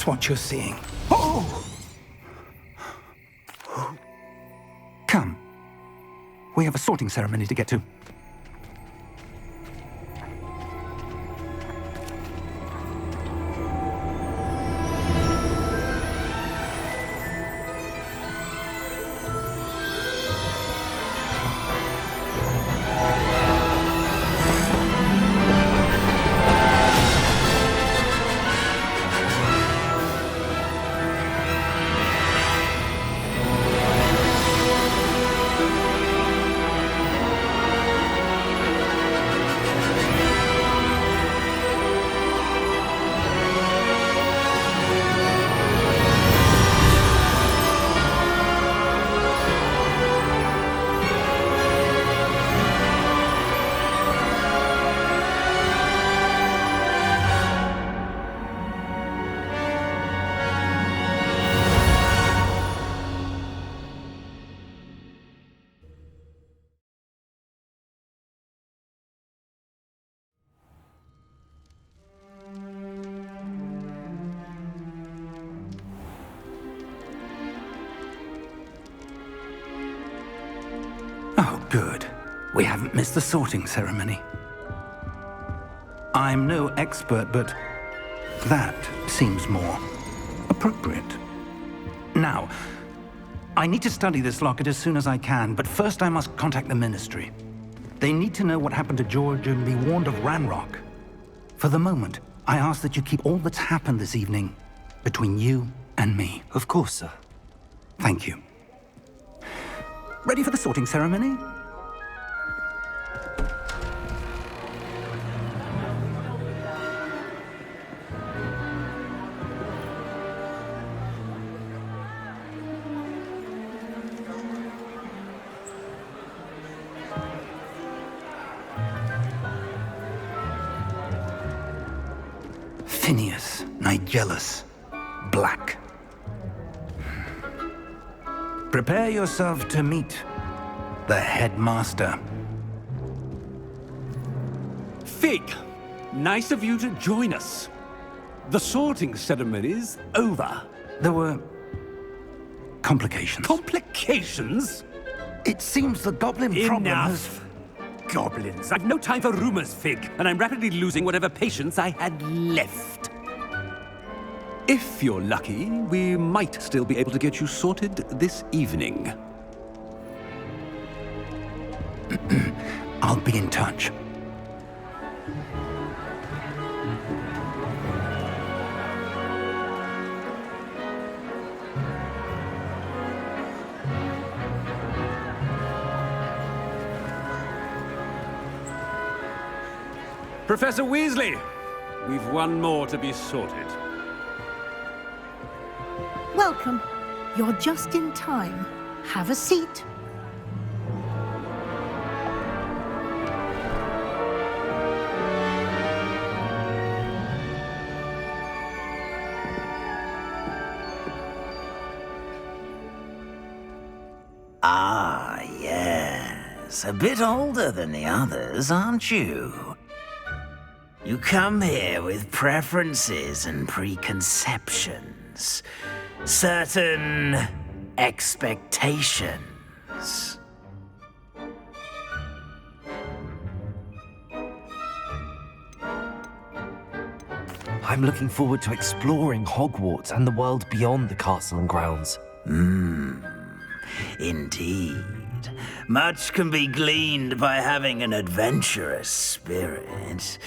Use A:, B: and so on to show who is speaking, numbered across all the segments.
A: that's what you're seeing. Oh! Come. We have a sorting ceremony to get to. Oh, good. We haven't missed the sorting ceremony. I'm no expert, but that seems more appropriate. Now, I need to study this locket as soon as I can, but first I must contact the Ministry. They need to know what happened to George and be warned of Ranrock. For the moment, I ask that you keep all that's happened this evening between you and me.
B: Of course, sir.
A: Thank you. Ready for the sorting ceremony? Phineas, Nigellus, Black. Prepare yourself to meet the headmaster.
C: Fig, nice of you to join us. The sorting ceremony's over.
A: There were complications.
C: Complications?
A: It seems the goblin problem has...
C: Enough! Goblins. I've no time for rumors, Fig, and I'm rapidly losing whatever patience I had left. If you're lucky, we might still be able to get you sorted this evening.
A: I'll be in touch.
C: Professor Weasley, we've one more to be sorted.
D: Welcome. You're just in time. Have a seat.
E: Ah, yes. A bit older than the others, aren't you? You come here with preferences and preconceptions. Certain expectations.
B: I'm looking forward to exploring Hogwarts and the world beyond the castle and grounds.
E: Indeed. Much can be gleaned by having an adventurous spirit,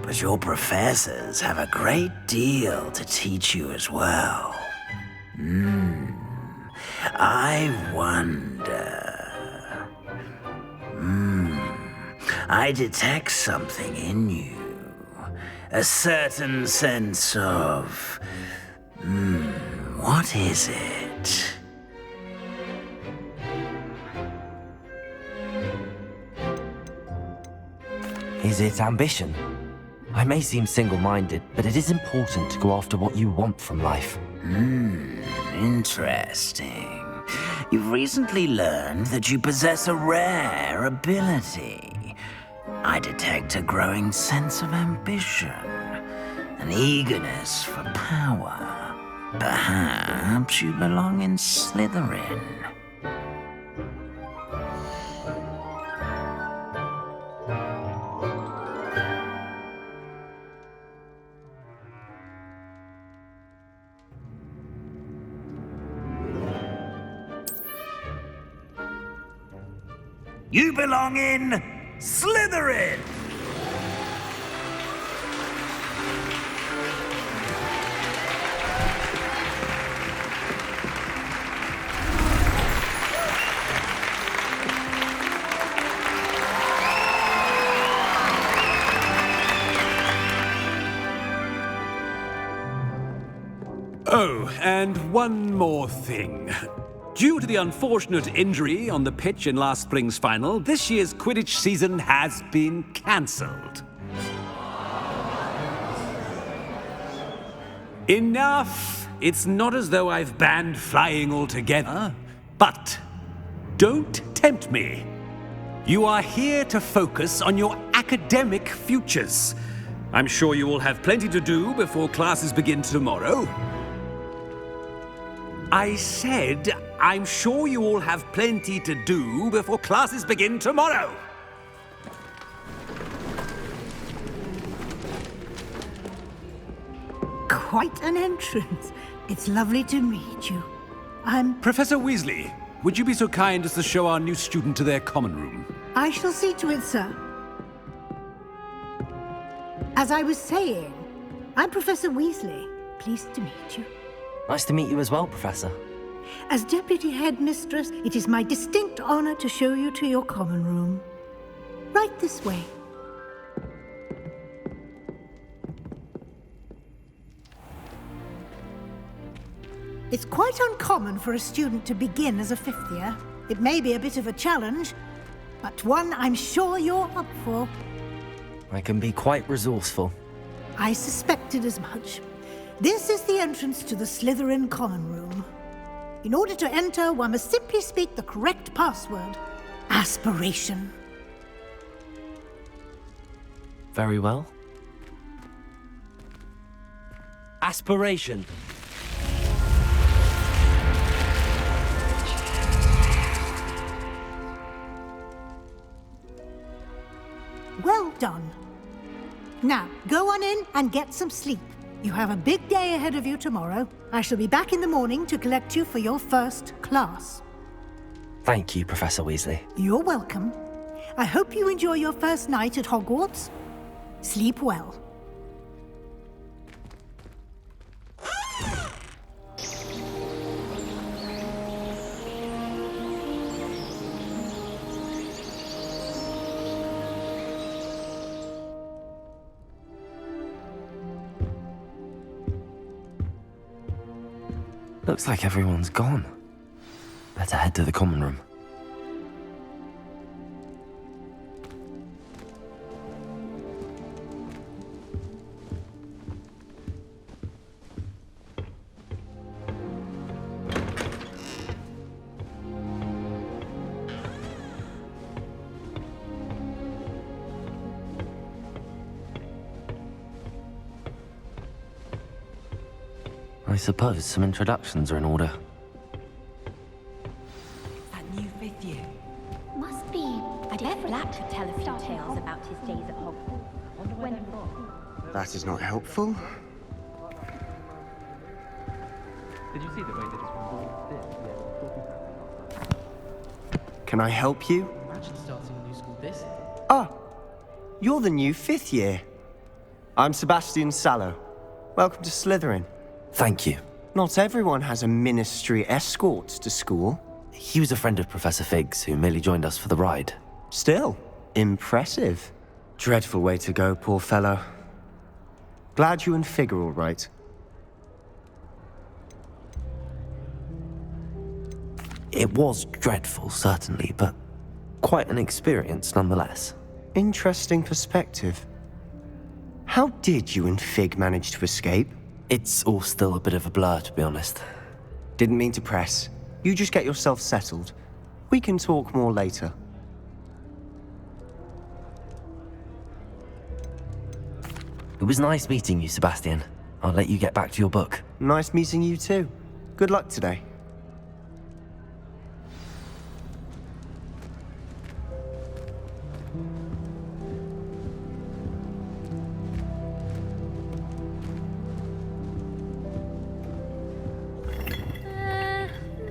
E: but your professors have a great deal to teach you as well. I wonder... I detect something in you. A certain sense of... what is it?
B: Is it ambition? I may seem single-minded, but it is important to go after what you want from life.
E: Interesting. You've recently learned that you possess a rare ability. I detect a growing sense of ambition, an eagerness for power. Perhaps you belong in Slytherin. You belong in Slytherin!
C: Oh, and one more thing. Due to the unfortunate injury on the pitch in last spring's final, this year's Quidditch season has been cancelled. Enough! It's not as though I've banned flying altogether, but don't tempt me. You are here to focus on your academic futures. I'm sure you will have plenty to do before classes begin tomorrow. I said, I'm sure you all have plenty to do before classes begin tomorrow.
D: Quite an entrance. It's lovely to meet you.
C: Professor Weasley, would you be so kind as to show our new student to their common room?
D: I shall see to it, sir. As I was saying, I'm Professor Weasley. Pleased to meet you.
B: Nice to meet you as well, Professor.
D: As Deputy Headmistress, it is my distinct honor to show you to your common room. Right this way. It's quite uncommon for a student to begin as a fifth year. It may be a bit of a challenge, but one I'm sure you're up for.
B: I can be quite resourceful.
D: I suspected as much. This is the entrance to the Slytherin common room. In order to enter, one must simply speak the correct password. Aspiration.
B: Very well. Aspiration.
D: Well done. Now, go on in and get some sleep. You have a big day ahead of you tomorrow. I shall be back in the morning to collect you for your first class.
B: Thank you, Professor Weasley.
D: You're welcome. I hope you enjoy your first night at Hogwarts. Sleep well.
B: Looks like everyone's gone. Better head to the common room. I suppose some introductions are in order.
F: That new fifth year.
G: Must be. I bet Black could tell a few tales about his days at Hogwarts.
H: That is not helpful.
I: Did you see the way that this one
H: Can I help you?
I: Imagine starting a new school this.
H: Ah, you're the new fifth year. I'm Sebastian Sallow. Welcome to Slytherin.
B: Thank you.
H: Not everyone has a ministry escort to school.
B: He was a friend of Professor Fig's who merely joined us for the ride.
H: Still, impressive. Dreadful way to go, poor fellow. Glad you and Fig are all right.
B: It was dreadful, certainly, but quite an experience nonetheless.
H: Interesting perspective. How did you and Fig manage to escape?
B: It's all still a bit of a blur, to be honest.
H: Didn't mean to press. You just get yourself settled. We can talk more later.
B: It was nice meeting you, Sebastian. I'll let you get back to your book.
H: Nice meeting you too. Good luck today.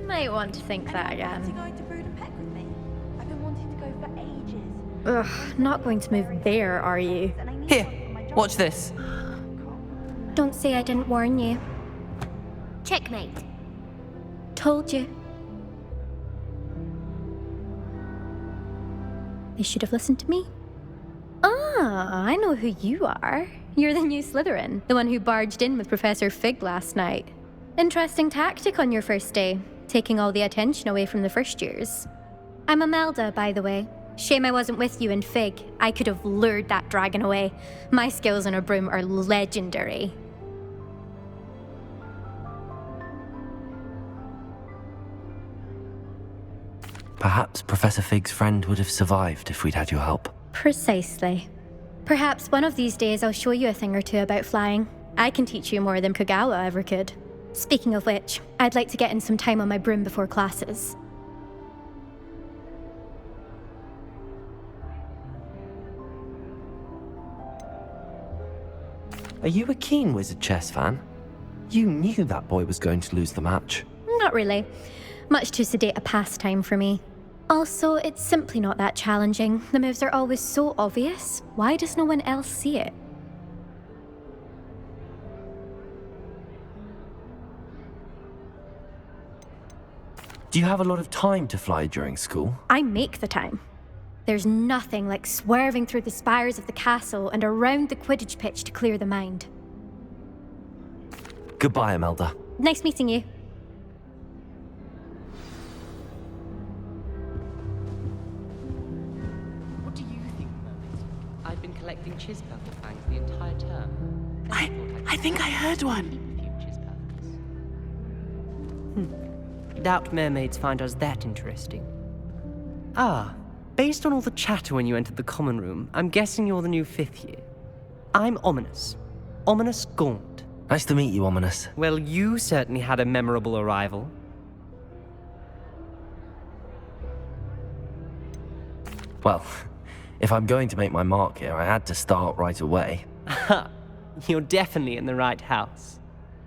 J: Might want to think that again.
G: Going to Brood and Peck with me? I've been wanting to go for ages.
J: Ugh, not going to move there, are you?
F: Here, watch this.
J: Don't say I didn't warn you.
G: Checkmate.
J: Told you. They should have listened to me. Ah, I know who you are. You're the new Slytherin, the one who barged in with Professor Fig last night. Interesting tactic on your first day, taking all the attention away from the first years. I'm Imelda, by the way. Shame I wasn't with you in Fig. I could have lured that dragon away. My skills on a broom are legendary.
B: Perhaps Professor Fig's friend would have survived if we'd had your help.
J: Precisely. Perhaps one of these days I'll show you a thing or two about flying. I can teach you more than Kagawa ever could. Speaking of which, I'd like to get in some time on my broom before classes.
B: Are you a keen Wizard Chess fan? You knew that boy was going to lose the match.
J: Not really. Much too sedate a pastime for me. Also, it's simply not that challenging. The moves are always so obvious. Why does no one else see it?
B: Do you have a lot of time to fly during school?
J: I make the time. There's nothing like swerving through the spires of the castle and around the Quidditch pitch to clear the mind.
B: Goodbye, Imelda.
J: Nice meeting you.
I: What do you think, mermaids? I've been collecting Chispurple fangs the entire term.
F: I think I heard one.
I: Keep a few Chispurples.
K: Doubt mermaids find us that interesting. Ah, based on all the chatter when you entered the common room, I'm guessing you're the new 5th year. I'm Ominous. Ominous Gaunt.
B: Nice to meet you, Ominous.
K: Well, you certainly had a memorable arrival.
B: Well, if I'm going to make my mark here, I had to start right away.
K: Ha! You're definitely in the right house.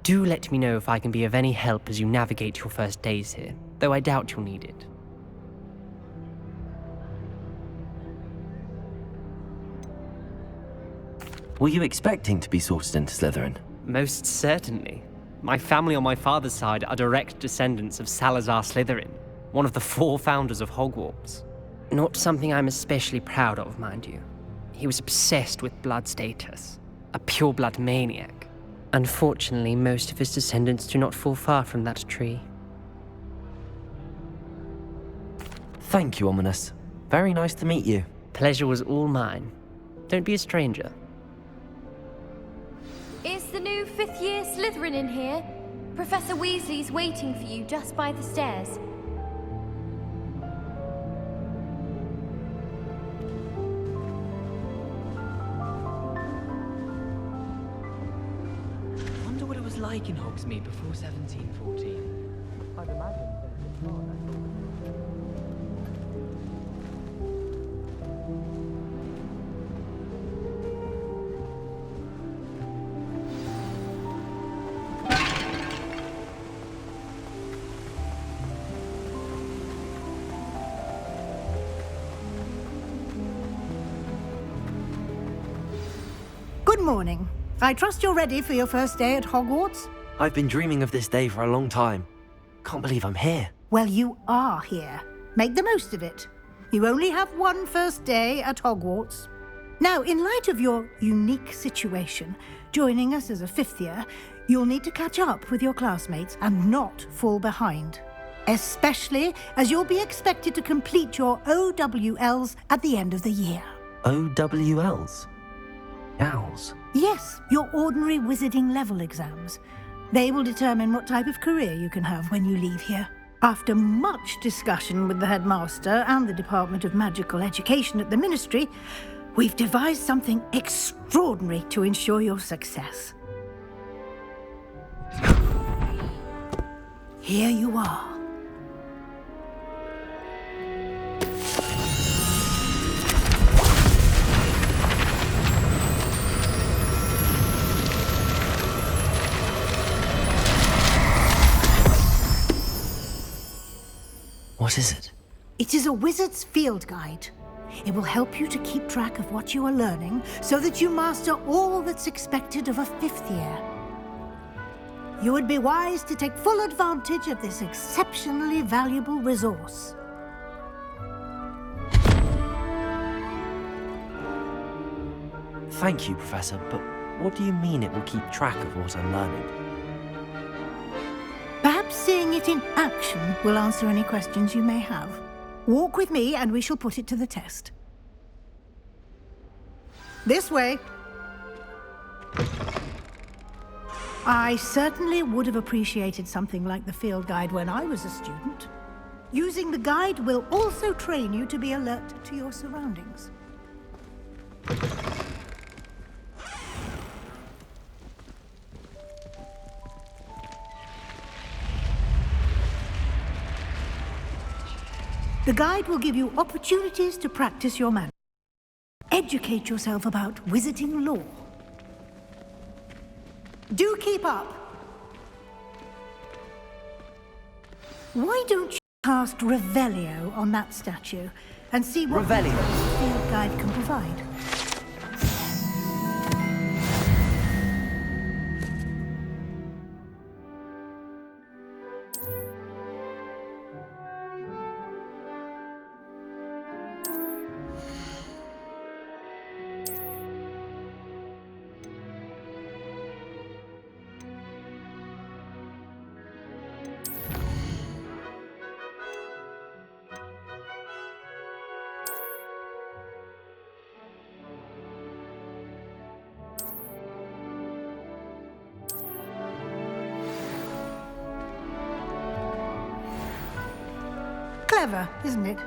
K: Do let me know if I can be of any help as you navigate your first days here, though I doubt you'll need it.
B: Were you expecting to be sorted into Slytherin?
K: Most certainly. My family on my father's side are direct descendants of Salazar Slytherin, one of the 4 founders of Hogwarts. Not something I'm especially proud of, mind you. He was obsessed with blood status, a pure-blood maniac. Unfortunately, most of his descendants do not fall far from that tree.
B: Thank you, Ominous. Very nice to meet you.
K: Pleasure was all mine. Don't be a stranger.
J: Is the new 5th year Slytherin in here? Professor Weasley's waiting for you just by the stairs.
I: Wonder what it was like in Hogsmeade before 1714. I'd imagine it's not.
D: Good morning. I trust you're ready for your first day at Hogwarts?
B: I've been dreaming of this day for a long time. Can't believe I'm here.
D: Well, you are here. Make the most of it. You only have one first day at Hogwarts. Now, in light of your unique situation, joining us as a 5th year, you'll need to catch up with your classmates and not fall behind. Especially as you'll be expected to complete your OWLs at the end of the year.
B: OWLs? Owls?
D: Yes, your ordinary wizarding level exams. They will determine what type of career you can have when you leave here. After much discussion with the headmaster and the Department of Magical Education at the Ministry, we've devised something extraordinary to ensure your success. Here you are.
B: What is it?
D: It is a wizard's field guide. It will help you to keep track of what you are learning so that you master all that's expected of a 5th year. You would be wise to take full advantage of this exceptionally valuable resource.
B: Thank you, Professor, but what do you mean it will keep track of what I'm learning?
D: Perhaps seeing it in action will answer any questions you may have. Walk with me and we shall put it to the test. This way. I certainly would have appreciated something like the field guide when I was a student. Using the guide will also train you to be alert to your surroundings. The guide will give you opportunities to practice your magic. Educate yourself about wizarding lore. Do keep up. Why don't you cast Revelio on that statue and see what the field guide can provide? Clever, isn't it?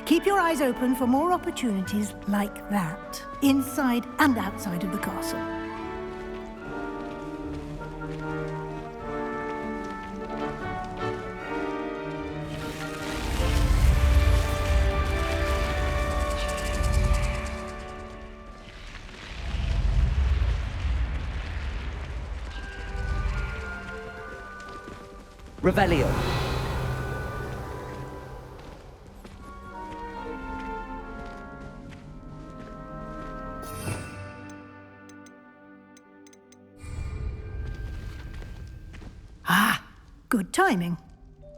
D: Keep your eyes open for more opportunities like that, inside and outside of the castle.
B: Revelio.
D: Ah, good timing.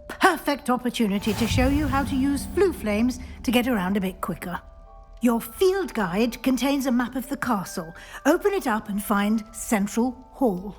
D: Perfect opportunity to show you how to use flue flames to get around a bit quicker. Your field guide contains a map of the castle. Open it up and find Central Hall.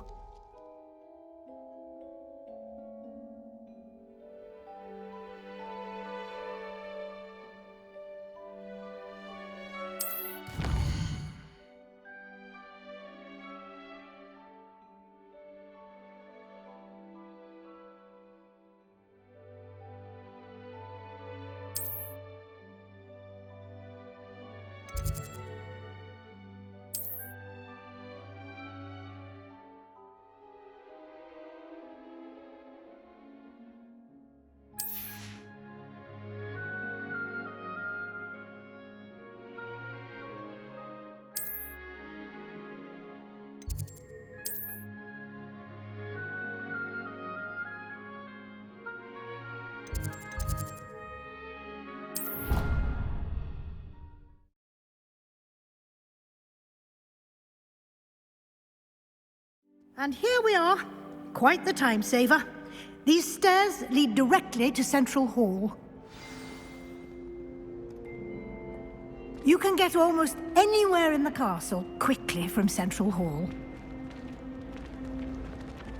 D: And here we are. Quite the time saver. These stairs lead directly to Central Hall. You can get almost anywhere in the castle quickly from Central Hall.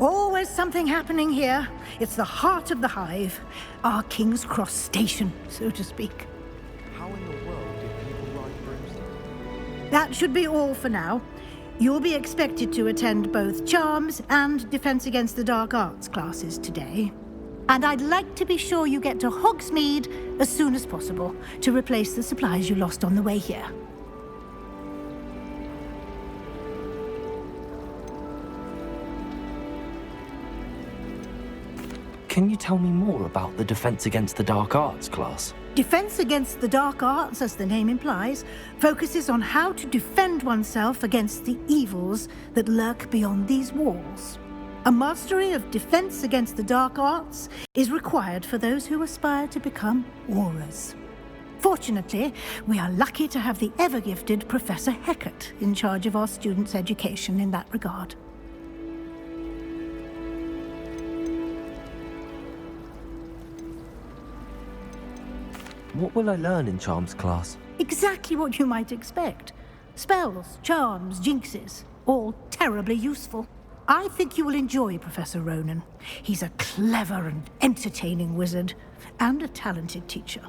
D: Always something happening here. It's the heart of the hive. Our King's Cross station, so to speak.
L: How in the world did people ride broomsticks?
D: That should be all for now. You'll be expected to attend both Charms and Defense Against the Dark Arts classes today. And I'd like to be sure you get to Hogsmeade as soon as possible to replace the supplies you lost on the way here.
B: Can you tell me more about the Defense Against the Dark Arts class?
D: Defense Against the Dark Arts, as the name implies, focuses on how to defend oneself against the evils that lurk beyond these walls. A mastery of Defense Against the Dark Arts is required for those who aspire to become Aurors. Fortunately, we are lucky to have the ever-gifted Professor Hecat in charge of our students' education in that regard.
B: What will I learn in Charms class?
D: Exactly what you might expect. Spells, charms, jinxes, all terribly useful. I think you will enjoy Professor Ronan. He's a clever and entertaining wizard, and a talented teacher.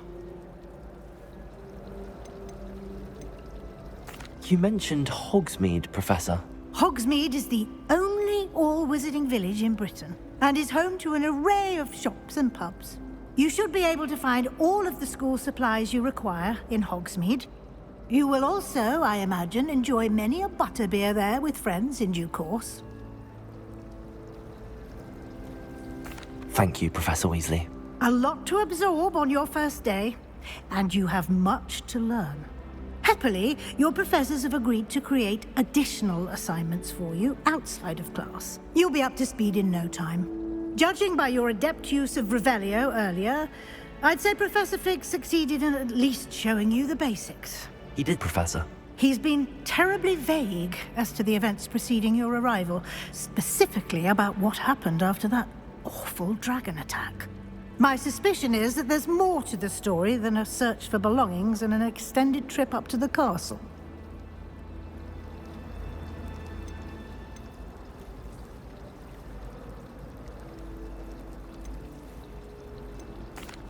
B: You mentioned Hogsmeade, Professor.
D: Hogsmeade is the only all-wizarding village in Britain, and is home to an array of shops and pubs. You should be able to find all of the school supplies you require in Hogsmeade. You will also, I imagine, enjoy many a butterbeer there with friends in due course.
B: Thank you, Professor Weasley.
D: A lot to absorb on your first day, and you have much to learn. Happily, your professors have agreed to create additional assignments for you outside of class. You'll be up to speed in no time. Judging by your adept use of Revelio earlier, I'd say Professor Fig succeeded in at least showing you the basics.
B: He did, Professor.
D: He's been terribly vague as to the events preceding your arrival, specifically about what happened after that awful dragon attack. My suspicion is that there's more to the story than a search for belongings and an extended trip up to the castle.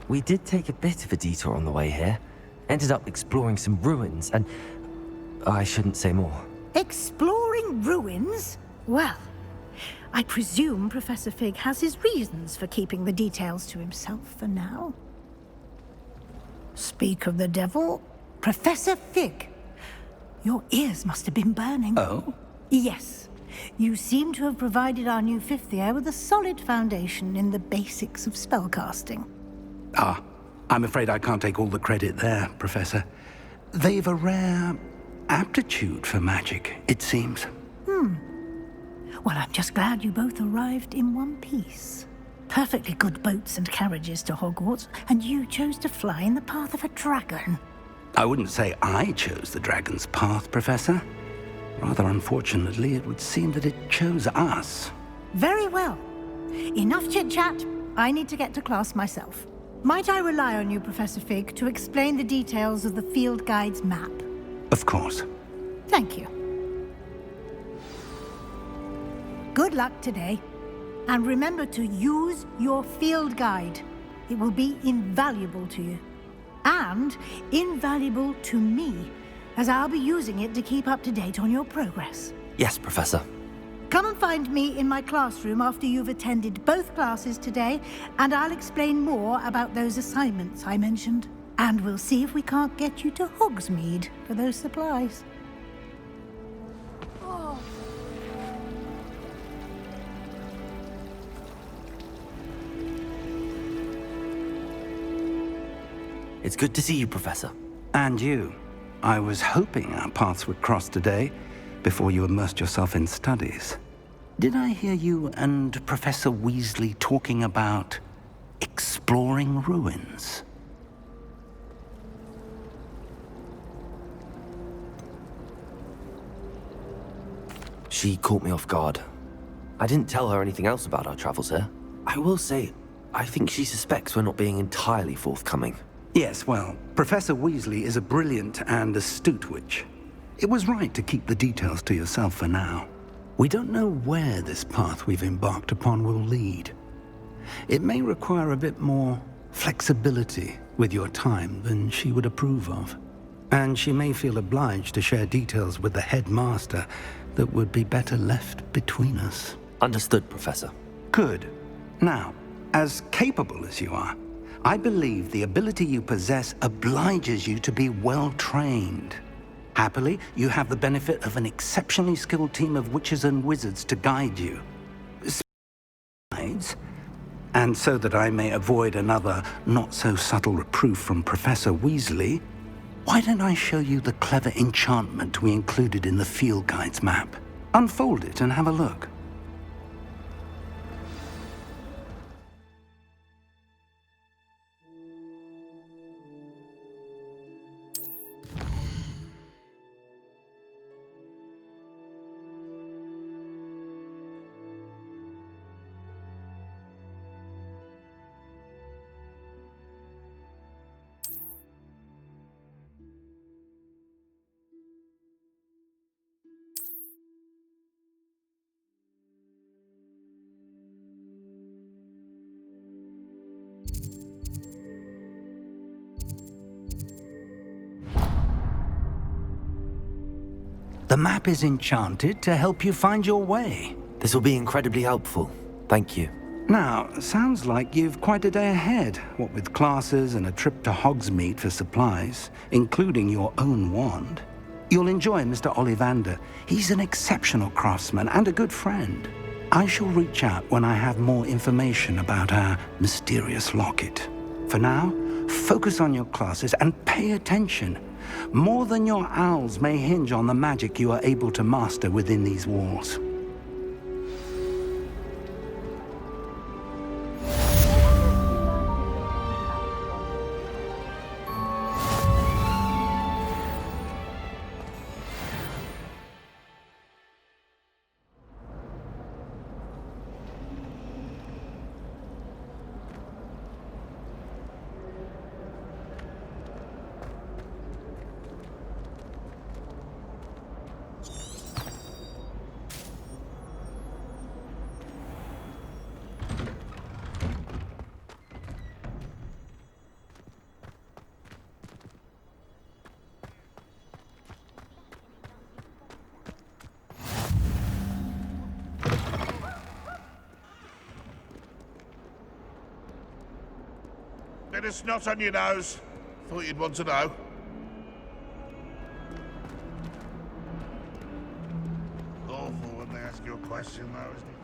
B: We did take a bit of a detour on the way here. Ended up exploring some ruins, and I shouldn't say more.
D: Exploring ruins? Well, I presume Professor Fig has his reasons for keeping the details to himself for now. Speak of the devil, Professor Fig. Your ears must have been burning.
A: Oh?
D: Yes. You seem to have provided our new fifth year with a solid foundation in the basics of spellcasting.
A: Ah, I'm afraid I can't take all the credit there, Professor. They've a rare aptitude for magic, it seems.
D: Well, I'm just glad you both arrived in one piece. Perfectly good boats and carriages to Hogwarts, and you chose to fly in the path of a dragon.
A: I wouldn't say I chose the dragon's path, Professor. Rather unfortunately, it would seem that it chose us.
D: Very well. Enough chit-chat. I need to get to class myself. Might I rely on you, Professor Fig, to explain the details of the field guide's map?
A: Of course.
D: Thank you. Good luck today. And remember to use your field guide. It will be invaluable to you. And invaluable to me, as I'll be using it to keep up to date on your progress.
B: Yes, Professor.
D: Come and find me in my classroom after you've attended both classes today, and I'll explain more about those assignments I mentioned. And we'll see if we can't get you to Hogsmeade for those supplies.
B: It's good to see you, Professor.
A: And you. I was hoping our paths would cross today, before you immersed yourself in studies. Did I hear you and Professor Weasley talking about exploring ruins?
B: She caught me off guard. I didn't tell her anything else about our travels here. I will say, I think she suspects we're not being entirely forthcoming.
A: Yes, well, Professor Weasley is a brilliant and astute witch. It was right to keep the details to yourself for now. We don't know where this path we've embarked upon will lead. It may require a bit more flexibility with your time than she would approve of. And she may feel obliged to share details with the headmaster that would be better left between us.
B: Understood, Professor.
A: Good. Now, as capable as you are, I believe the ability you possess obliges you to be well-trained. Happily, you have the benefit of an exceptionally skilled team of witches and wizards to guide you. Besides, And so that I may avoid another not-so-subtle reproof from Professor Weasley, why don't I show you the clever enchantment we included in the field guide's map? Unfold it and have a look. The map is enchanted to help you find your way.
B: This will be incredibly helpful. Thank you.
A: Now, sounds like you've quite a day ahead, what with classes and a trip to Hogsmeade for supplies, including your own wand. You'll enjoy Mr. Ollivander. He's an exceptional craftsman and a good friend. I shall reach out when I have more information about our mysterious locket. For now, focus on your classes and pay attention. More than your owls may hinge on the magic you are able to master within these walls.
M: Bit of snot on your nose. Thought you'd want to know. Awful when they ask you a question, though, isn't it?